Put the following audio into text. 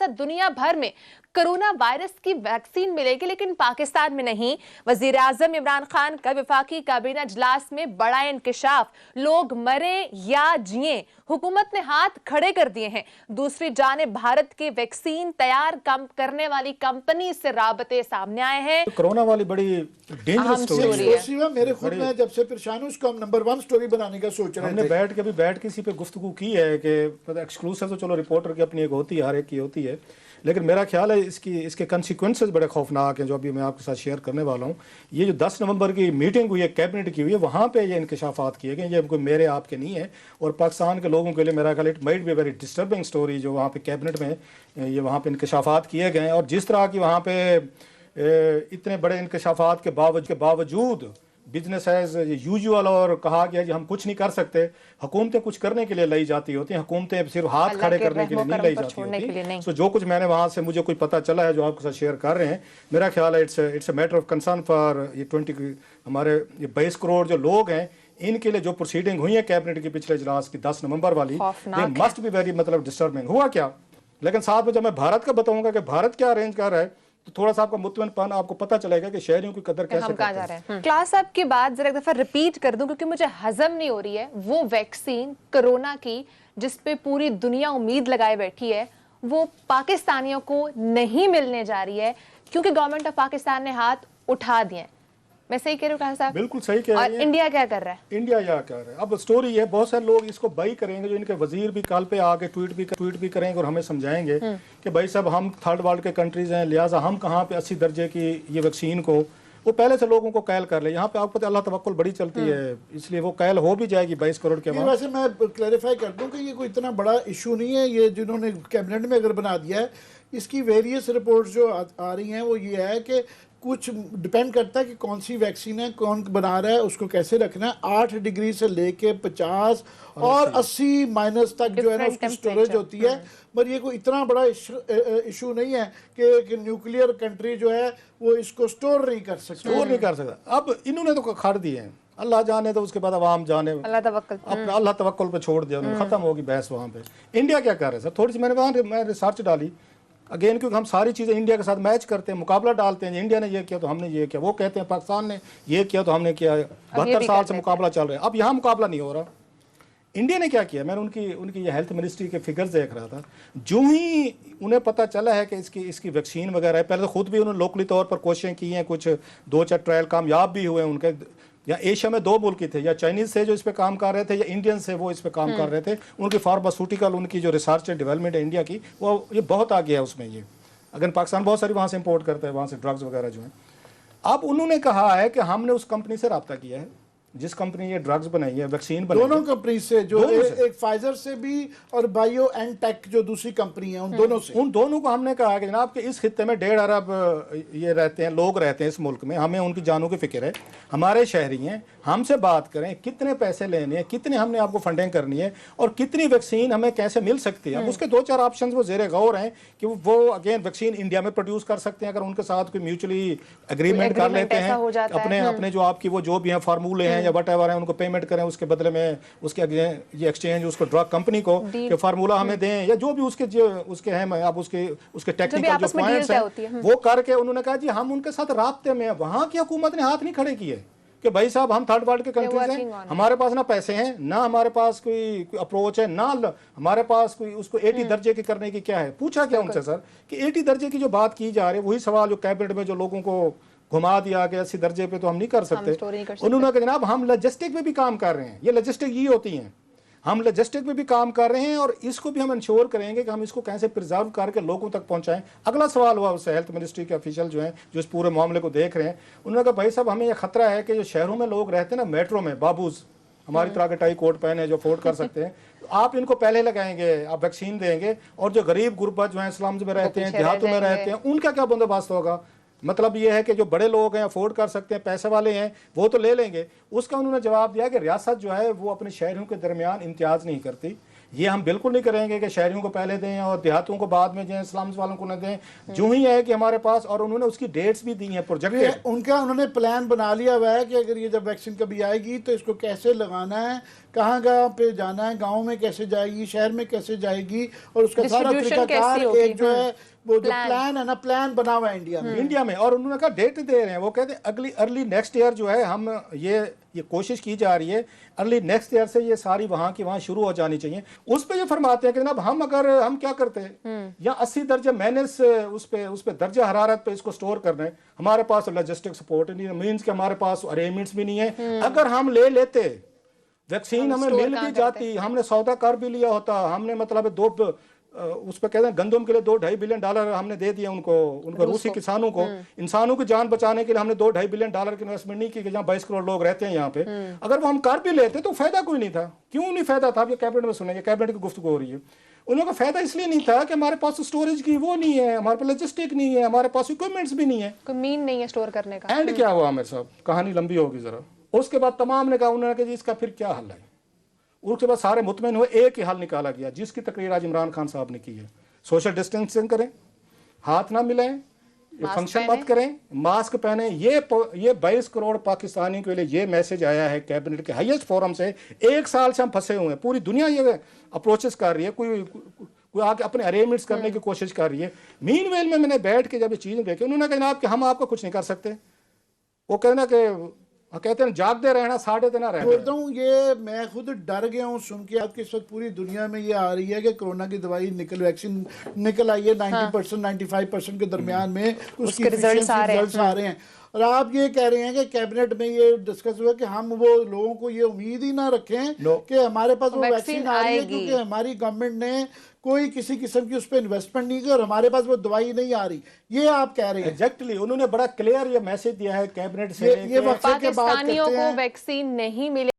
साथ दुनिया भर में कोरोना वायरस की वैक्सीन मिलेगी, लेकिन पाकिस्तान में नहीं। वजीर आजम इमरान खान का वफाकी काबीना इजलास में बड़ा इंकशाफ, लोग मरे या जिए, हुकूमत ने हाथ खड़े कर दिए हैं। दूसरी जानिब भारत के वैक्सीन तैयार करने वाली कंपनी से राबते सामने आए हैं। तो कोरोना वाली बड़ी डेंजरस स्टोरी है। मेरे खुद में जब से परेशान हूं, उसको हम नंबर 1 स्टोरी बनाने का सोच रहे थे। हमने बैठ के इसी पे गुफ्तगू की है कि एक्सक्लूसिव तो चलो रिपोर्टर की अपनी एक होती है, हर एक की होती है, लेकिन मेरा ख्याल है इसके कंसिक्वेंसेस बड़े खौफनाक हैं जो अभी मैं आपके साथ शेयर करने वाला हूँ। ये जो 10 नवंबर की मीटिंग हुई है, कैबिनेट की हुई है, वहाँ पे ये इंकशाफात किए गए, ये कोई मेरे आपके नहीं है। और पाकिस्तान के लोगों के लिए मेरा ख्याल it might be very disturbing story जो वहाँ पे कैबिनेट में ये वहाँ पे इंकशाफात किए गए हैं। और जिस तरह की वहाँ पे इतने बड़े इंकशाफात के बावजूद बिजनेस एज यूजुअल और कहा गया कि हम कुछ नहीं कर सकते। हुकूमतें कुछ करने के लिए लाई जाती होती हैं, हुकूमतें सिर्फ हाथ खड़े करने के लिए नहीं लाई जाती होती। सो जो कुछ मैंने वहाँ से मुझे कोई पता चला है जो आपके साथ शेयर कर रहे हैं, मेरा ख्याल है it's a matter of concern for ये 20 हमारे ये 22 करोड़ जो लोग हैं, इनके लिए जो प्रोसीडिंग हुई है कैबिनेट की पिछले इजलास की 10 नवंबर वाली, दे मस्ट बी वेरी मतलब डिस्टर्बिंग। हुआ क्या, लेकिन साथ में जब मैं भारत का बताऊंगा कि भारत क्या अरेंज कर रहा है, तो थोड़ा सा आपका मुतमईन आपको पता चलेगा कि शहरियों की कदर कैसे हम कहाँ जा रहे हैं। क्लास साहब की बात जरा एक दफा रिपीट कर दूं क्योंकि मुझे हजम नहीं हो रही है। वो वैक्सीन कोरोना की जिस पे पूरी दुनिया उम्मीद लगाए बैठी है, वो पाकिस्तानियों को नहीं मिलने जा रही है क्योंकि गवर्नमेंट ऑफ पाकिस्तान ने हाथ उठा दिए। मैं सही कह रही हूँ कहा साहब? बिल्कुल सही कह रही हैं। और इंडिया क्या कर रहा है? इंडिया क्या कर रहा है? अब स्टोरी है, बहुत सारे लोग इसको बाई करेंगे, जो इनके वजीर भी कल पे आके ट्वीट भी करेंगे और हमें समझाएंगे कि भाई साहब हम थर्ड वर्ल्ड के कंट्रीज हैं, लिहाजा हम कहाँ पे 80 दर्जे की ये वैक्सीन को वो पहले से लोगों को कैल कर ले। यहाँ पे आपको पता अल्लाह तवक्कुल बड़ी चलती है, इसलिए वो कैल हो भी जाएगी 22 करोड़ के बाद। वैसे मैं क्लैरिफाई कर दूं कि ये कोई इतना बड़ा इशू नहीं है। ये जिन्होंने कैबिनेट में अगर बना दिया है, इसकी वेरियस रिपोर्ट्स जो आ रही हैं वो ये है कि कुछ डिपेंड करता है कि कौन सी वैक्सीन है, कौन बना रहा है, उसको कैसे रखना है। 8 डिग्री से लेके 50 और 80 माइनस तक जो है ना उसकी स्टोरेज होती है। पर ये कोई इतना बड़ा इशू नहीं है कि न्यूक्लियर कंट्री जो है वो इसको स्टोर नहीं कर सकता। अब इन्होंने तो खड़ दिए हैं, अल्लाह जाने तो उसके बाद आवाम जाने, अल्लाह तवक्कुल पे छोड़ दिया, खत्म होगी बहस वहाँ पे। इंडिया क्या कर रहा है सर? थोड़ी सी मैं रिसर्च डाली अगेन, क्योंकि हम सारी चीज़ें इंडिया के साथ मैच करते हैं, मुकाबला डालते हैं। इंडिया ने ये किया तो हमने ये किया, वो कहते हैं पाकिस्तान ने ये किया तो हमने किया। 72 साल से मुकाबला चल रहा है, अब यहाँ मुकाबला नहीं हो रहा। इंडिया ने क्या किया, मैंने उनकी ये हेल्थ मिनिस्ट्री के फिगर्स देख रहा था। जो ही उन्हें पता चला है कि इसकी वैक्सीन वगैरह है, पहले तो खुद भी उन्होंने लोकली तौर पर कोशिशें की हैं, कुछ 2-4 ट्रायल कामयाब भी हुए उनके। या एशिया में 2 मुल्क थे, या चाइनीज से जो इस पे काम कर रहे थे, या इंडियन से वो इस पे काम कर रहे थे। उनकी फार्मास्यूटिकल उनकी जो रिसर्च एंड डेवलपमेंट है इंडिया की, वो ये बहुत आगे है उसमें। ये अगर पाकिस्तान बहुत सारी वहाँ से इंपोर्ट करता है, वहाँ से ड्रग्स वगैरह जो हैं। अब उन्होंने कहा है कि हमने उस कंपनी से रब्ता किया है जिस कंपनी ये ड्रग्स बनाई है, वैक्सीन बनाई है, दोनों कंपनी से, जो एक फाइजर से भी और बायो एंड टेक जो दूसरी कंपनी है, उन दोनों को हमने कहा कि जनाब कि इस खित्ते में 1.5 अरब ये रहते हैं, लोग रहते हैं इस मुल्क में, हमें उनकी जानों की फिक्र है, हमारे शहरी हैं, हमसे बात करें कितने पैसे लेने हैं, कितने हमने आपको फंडिंग करनी है और कितनी वैक्सीन हमें कैसे मिल सकती है। अब उसके 2-4 ऑप्शन वो जेर गौर हैं कि वो अगेन वैक्सीन इंडिया में प्रोड्यूस कर सकते हैं अगर उनके साथ कोई म्यूचुअली एग्रीमेंट कर लेते हैं, अपने जो आपकी वो जो भी हैं फार्मूले हैं या वट एवर हैं, उनको पेमेंट करें, उसके बदले में उसके ये एक्सचेंज उसको ड्रग कंपनी को कि फार्मूला हमें दें, या जो भी उसके हैं आप उसके टेक्निकल जो पॉइंट्स हैं वो करके उन्होंने कहा जी हम उनके साथ राब्ते में। वहां की हुकूमत ने हाथ नहीं खड़े किए कि भाई साहब हम थर्ड वर्ल्ड के कंट्रीज हैं, हमारे पास ना पैसे हैं, ना हमारे पास कोई अप्रोच है, ना हमारे पास कोई उसको 80 दर्जे के करने की क्या है। पूछा क्या उनसे सर कि 80 दर्जे की जो बात की जा रही है, वही सवाल जो कैबिनेट में जो लोगों को घुमा दिया कि 80 दर्जे पे तो हम नहीं कर सकते। उन्होंने कहा जनाब हम लॉजिस्टिक में भी काम कर रहे हैं, ये लॉजिस्टिक ये होती हैं, हम लॉजिस्टिक में भी काम कर रहे हैं और इसको भी हम इंश्योर करेंगे कि हम इसको कैसे प्रिजर्व करके लोगों तक पहुंचाएं। अगला सवाल हुआ उससे हेल्थ मिनिस्ट्री के ऑफिशियल जो हैं जो इस पूरे मामले को देख रहे हैं, उन्होंने कहा भाई साहब हमें यह खतरा है कि जो शहरों में लोग रहते हैं ना, मेट्रो में बाबूज हमारी तरह के टाई कोट पहने जो अफोर्ड कर सकते हैं, आप इनको पहले लगाएंगे, आप वैक्सीन देंगे, और जो गरीब गुरबत जो है स्लम्स में रहते हैं, देहातों में रहते हैं, उनका क्या बंदोबस्त होगा। मतलब ये है कि जो बड़े लोग हैं, अफोर्ड कर सकते हैं, पैसे वाले हैं, वो तो ले लेंगे। उसका उन्होंने जवाब दिया कि रियासत जो है वो अपने शहरों के दरमियान इम्तियाज़ नहीं करती, ये हम बिल्कुल नहीं करेंगे कि शहरियों को पहले दें और देहातों को बाद में दें, स्लम्स वालों को न दें। जो ही है कि हमारे पास, और उन्होंने उसकी डेट्स भी दी हैं, प्रोजेक्ट उन्होंने प्लान बना लिया हुआ है कि अगर ये जब वैक्सीन कभी आएगी तो इसको कैसे लगाना है, कहाँ पे जाना है, गाँव में कैसे जाएगी, शहर में कैसे जाएगी, और उसका सारा तरीकाकार एक जो है वो जो प्लान है ना, प्लान बना हुआ है इंडिया में। और उन्होंने कहा डेट दे रहे हैं, वो कहते हैं अर्ली नेक्स्ट ईयर जो है हम ये कोशिश की जा रही है, अर्ली नेक्स्ट ईयर से ये सारी वहाँ की वहाँ शुरू हो जानी चाहिए। उस पे ये फरमाते हैं कि जनाब हम क्या करते हैं, या 80 दर्जे माइनस उस पे दर्जा हरारत पे इसको स्टोर कर रहे हैं। हमारे पास लॉजिस्टिक सपोर्ट नहीं है, मीन्स के हमारे पास अरेंजमेंट्स भी नहीं है। अगर हम ले लेते वैक्सीन, हमें मिल भी जाती, हमने सौदा कर भी लिया होता, हमने मतलब उस पर कहते हैं गंदम के लिए $2-2.5 बिलियन हमने दे दिया उनको रूसी किसानों को। इंसानों की जान बचाने के लिए हमने $2-2.5 बिलियन की इन्वेस्टमेंट नहीं की, जहाँ 22 करोड़ लोग रहते हैं यहाँ पे। अगर वो हम कर भी लेते तो फायदा कोई नहीं था। क्यों नहीं फायदा था? ये कैबिनेट में सुनेंगे, कैबिनेट की गुफ्तगू हो रही है। उन का फायदा इसलिए नहीं था कि हमारे पास स्टोरेज की वो नहीं है, हमारे पास लॉजिस्टिक नहीं है, हमारे पास इक्विपमेंट्स भी नहीं है, कोई मीन नहीं है स्टोर करने का। एंड क्या हुआ मेरे साहब, कहानी लंबी होगी जरा। उसके बाद तमाम ने कहा, उन्होंने कहा जी इसका फिर क्या हल है। उसके बाद सारे मुतमईन हुए, एक ही हल निकाला गया जिसकी तकरीर आज इमरान खान साहब ने की है। सोशल डिस्टेंसिंग करें, हाथ ना मिलाएं, फंक्शन मत करें, मास्क पहने। ये 22 करोड़ पाकिस्तानी के लिए ये मैसेज आया है कैबिनेट के हाईएस्ट फोरम से। 1 साल से हम फंसे हुए हैं, पूरी दुनिया ये अप्रोचेस कर रही है, कोई आके अपने अरेंजमेंट्स करने की कोशिश कर रही है। मीनवेल में मैंने बैठ के जब ये चीज़ें देखी, उन्होंने कहा जनाब कि हम आपको कुछ नहीं कर सकते। वो कहना कि कहते हैं जागते रहना, साढ़े देना रहना। बोलता हूँ ये मैं खुद डर गया हूँ सुन के। आपके इस वक्त पूरी दुनिया में ये आ रही है कि कोरोना की दवाई वैक्सीन निकल आई है 90% 95% के दरमियान में उसकी रिजल्ट्स आ रहे हैं। और आप ये कह रहे हैं कि कैबिनेट में ये डिस्कस हुआ कि हम वो लोगों को ये उम्मीद ही ना रखें कि हमारे पास वो वैक्सीन आ रही है, क्योंकि हमारी गवर्नमेंट ने कोई किसी किस्म की उस पर इन्वेस्टमेंट नहीं की और हमारे पास वो दवाई नहीं आ रही। ये आप कह रहे हैं। एग्जैक्टली उन्होंने बड़ा क्लियर ये मैसेज दिया है कैबिनेट से, ये पाकिस्तानियों को वैक्सीन नहीं मिले।